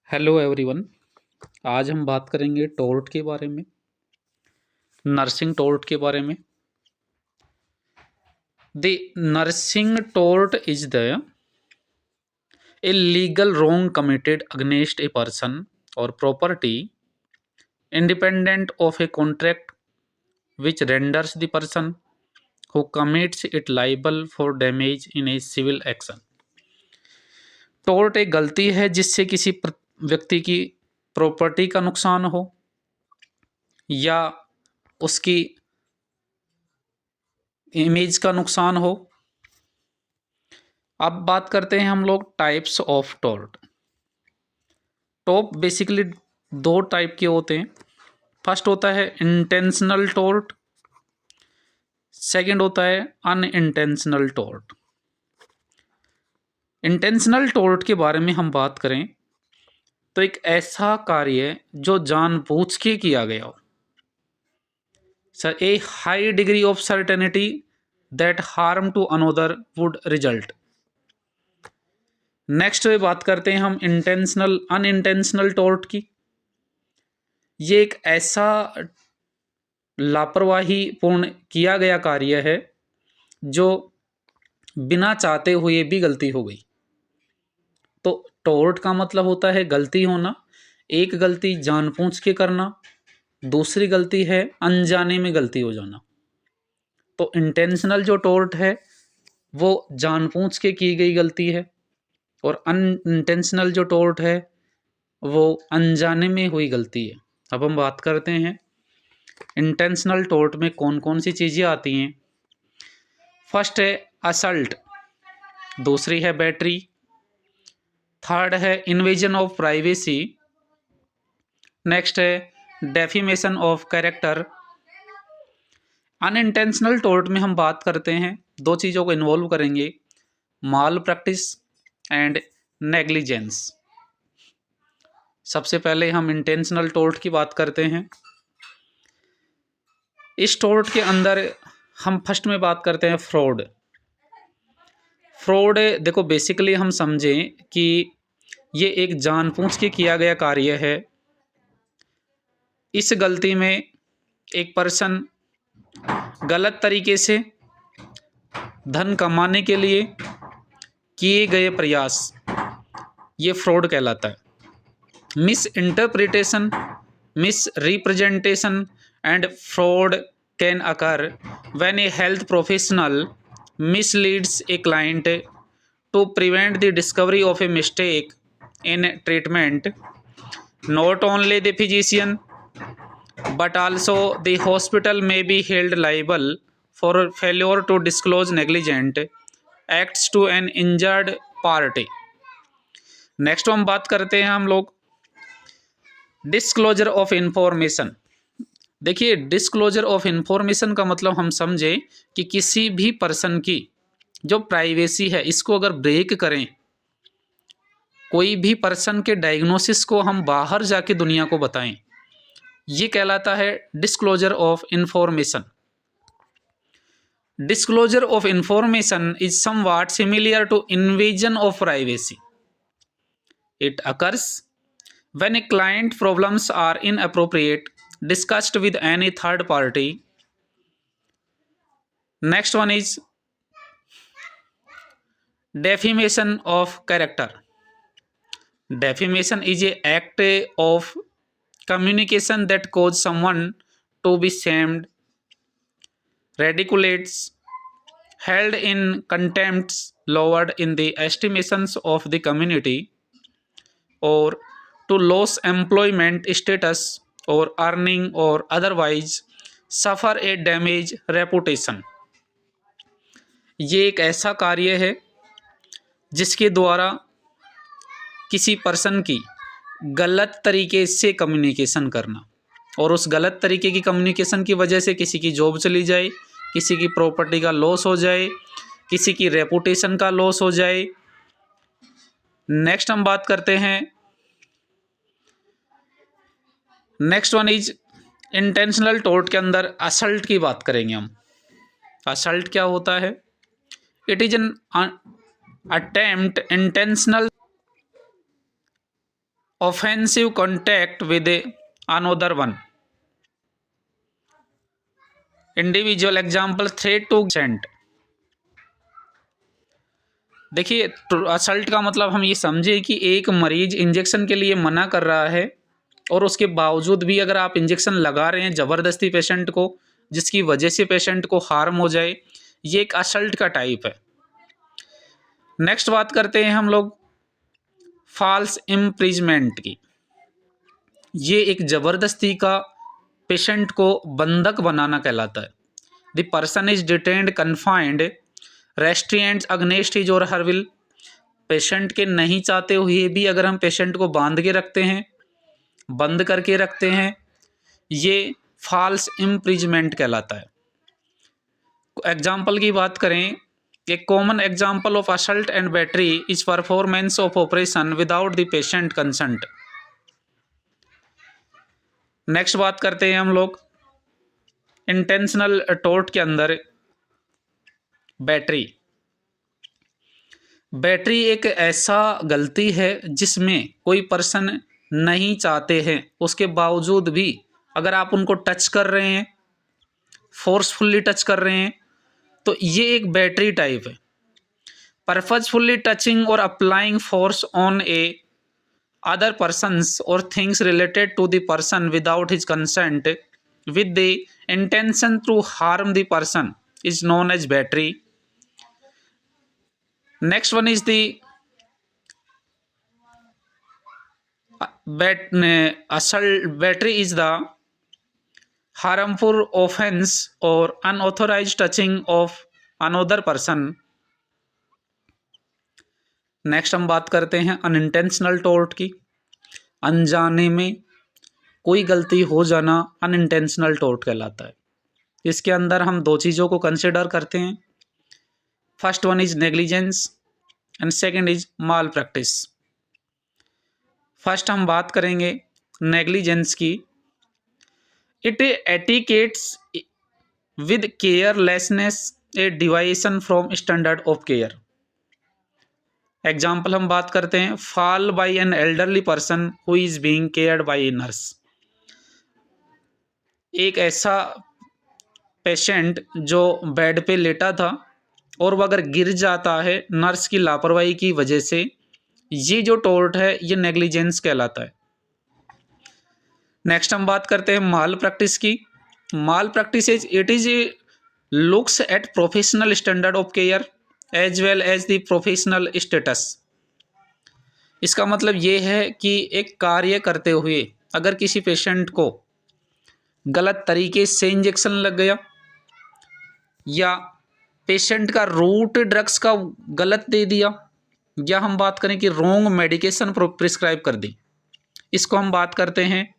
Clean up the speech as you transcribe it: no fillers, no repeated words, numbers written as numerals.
Hello everyone. आज हम बात करेंगे टोर्ट के बारे में, नर्सिंग टोर्ट के बारे में। The nursing tort is the a legal wrong committed against a person or property independent of a contract which renders the person who commits it liable for damage in a civil action। Tort एक गलती है जिससे किसी व्यक्ति की property का नुकसान हो या उसकी इमेज का नुकसान हो। अब बात करते हैं हम लोग types of tort. Tort basically दो टाइप के होते हैं। फर्स्ट होता है इंटेंशनल टोर्ट, सेकंड होता है अनइंटेंशनल टोर्ट। इंटेंशनल टोर्ट के बारे में हम बात करें तो एक ऐसा कार्य जो जानबूझ के किया गया हो, sir a high degree of certainty that harm to another would result. Next बात करते हैं हम इंटेंशनल अनइंटेंशनल टोर्ट की। ये एक ऐसा लापरवाही पूर्ण किया गया कार्य है जो बिना चाहते हुए भी गलती हो गई। तो टोर्ट का मतलब होता है गलती होना। एक गलती जानबूझ के करना, दूसरी गलती है अनजाने में गलती हो जाना। तो इंटेंशनल जो टोर्ट है वो जानबूझ के की गई गलती है और अनइंटेंशनल जो टोर्ट है वो अनजाने में हुई गलती है। अब हम बात करते हैं इंटेंशनल टोर्ट में कौन कौन सी चीज़ें आती हैं। फर्स्ट है असल्ट, दूसरी है बैटरी, थर्ड है इन्वेजन ऑफ प्राइवेसी, नेक्स्ट है defamation of character. Unintentional tort में हम बात करते हैं, दो चीज़ों को इन्वॉल्व करेंगे, माल प्रैक्टिस एंड नेग्लिजेंस। सबसे पहले हम इंटेंशनल टोर्ट की बात करते हैं। इस टोर्ट के अंदर हम फर्स्ट में बात करते हैं फ्रॉड। फ्रॉड देखो बेसिकली हम समझें कि ये एक जानबूझ के किया गया कार्य है। इस गलती में एक पर्सन गलत तरीके से धन कमाने के लिए किए गए प्रयास, ये फ्रॉड कहलाता है। Miss interpretation, miss representation and fraud can occur when a health professional misleads a client to prevent the discovery of a mistake in treatment. Not only the physician but also the hospital may be held liable for failure to disclose negligent acts to an injured party. Next हम बात करते हैं हम लोग disclosure of information. देखिए disclosure of information का मतलब हम समझे कि किसी भी पर्सन की जो प्राइवेसी है इसको अगर ब्रेक करें, कोई भी पर्सन के डायग्नोसिस को हम बाहर जाके दुनिया को बताएं, ये कहलाता है disclosure of information. Disclosure of information is somewhat similar to invasion of privacy. It occurs when a client problems are inappropriate discussed with any third party. Next one is defamation of character. Defamation is an act of communication that causes someone to be shamed, ridiculed, held in contempt, lowered in the estimations of the community, or to lose employment status or earning or otherwise suffer a damage reputation। ये एक ऐसा कार्य है जिसके द्वारा किसी person की गलत तरीके से कम्युनिकेशन करना और उस गलत तरीके की कम्युनिकेशन की वजह से किसी की जॉब चली जाए, किसी की प्रॉपर्टी का लॉस हो जाए, किसी की रेपुटेशन का लॉस हो जाए। नेक्स्ट हम बात करते हैं, next one is intentional tort के अंदर असल्ट की बात करेंगे हम। असल्ट क्या होता है? It is an attempt intentional offensive contact with another one, individual example threat to sent. देखिए असल्ट का मतलब हम ये समझे कि एक मरीज इंजेक्शन के लिए मना कर रहा है और उसके बावजूद भी अगर आप इंजेक्शन लगा रहे हैं ज़बरदस्ती पेशेंट को, जिसकी वजह से पेशेंट को हार्म हो जाए, ये एक असल्ट का टाइप है। नेक्स्ट बात करते हैं हम लोग फॉल्स इम्प्रिजमेंट की। ये एक ज़बरदस्ती का पेशेंट को बंधक बनाना कहलाता है। The person is detained confined restraints against his और हर विल, पेशेंट के नहीं चाहते हुए भी अगर हम पेशेंट को बांध के रखते हैं, बंद करके रखते हैं, ये फॉल्स इम्प्रिजमेंट कहलाता है। एग्जाम्पल की बात करें, एक common example of assault and battery is performance of operation without the patient consent. Next बात करते हैं हम लोग इंटेंशनल टॉर्ट के अंदर बैटरी। बैटरी एक ऐसा गलती है जिसमें कोई पर्सन नहीं चाहते हैं, उसके बावजूद भी अगर आप उनको टच कर रहे हैं, फोर्सफुली टच कर रहे हैं, तो ये एक बैटरी टाइप है। पर्पजफुली टचिंग और applying force on a other person's और things related to the person without his consent with the intention to harm the person is known as battery. Next one is the assault. Battery is the harmful offense or unauthorized touching of another person. Next हम बात करते हैं unintentional tort की। अनजाने में कोई गलती हो जाना अनइंटेंशनल टॉर्ट कहलाता है। इसके अंदर हम दो चीज़ों को कंसिडर करते हैं। First one is negligence and second is malpractice. फर्स्ट हम बात करेंगे नेग्लिजेंस की। It equates with carelessness a deviation from standard of care. Example हम बात करते हैं, fall by an elderly person who is being cared by a nurse. एक ऐसा पेशेंट जो बेड पे लेटा था और वह अगर गिर जाता है नर्स की लापरवाही की वजह से, ये जो टॉर्ट है ये नेग्लिजेंस कहलाता है। नेक्स्ट हम बात करते हैं माल प्रैक्टिस की। Malpractice it is looks at professional standard of care as well as the professional status. इसका मतलब ये है कि एक कार्य करते हुए अगर किसी पेशेंट को गलत तरीके से इंजेक्शन लग गया या पेशेंट का रूट ड्रग्स का गलत दे दिया, या हम बात करें कि रॉन्ग मेडिकेशन प्रिस्क्राइब कर दी, इसको हम बात करते हैं